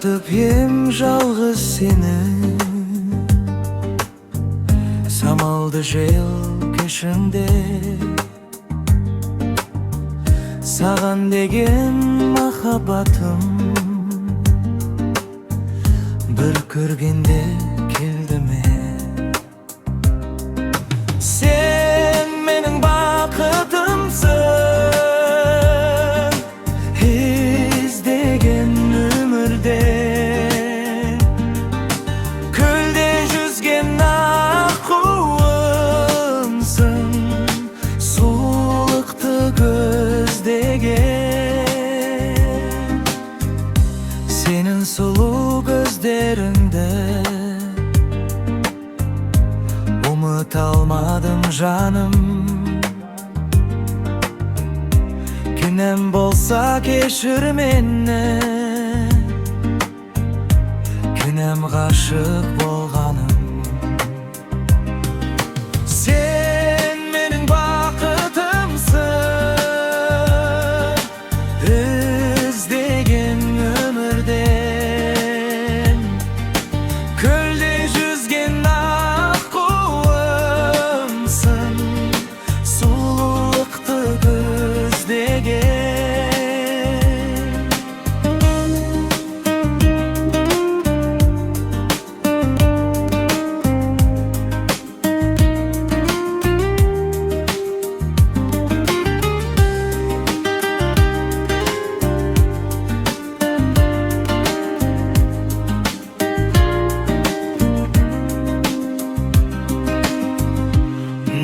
Yaratып ем жалғыз сені, самалды жел кешінде. Саған деген махаббатым бір көргенде келді ме? Сен менің бақытымсың, іздеген өмірде. Көлде жүзген аққуымсың, сұлулықты көздеген. Senin сұлу көздеріңді ұмыта алмадым жаным. Күнәм болса кешір мені, күнәм ғашық болғаным. Сен менің бақытымсың, іздеген өмірден. Көлде жүзген аққуымсың, сұлулықты көздеген.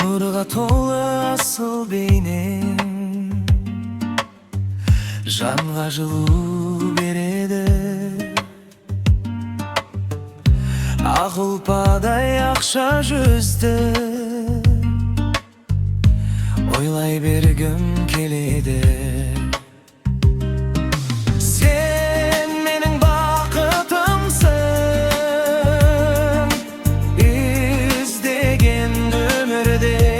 Nurға толы асыл бейнең, жанға жылу береді. Ақ ұлпадай ақша жүзді, ойлай бергім келеді. Сен менің бақытымсың, іздеген өмірде.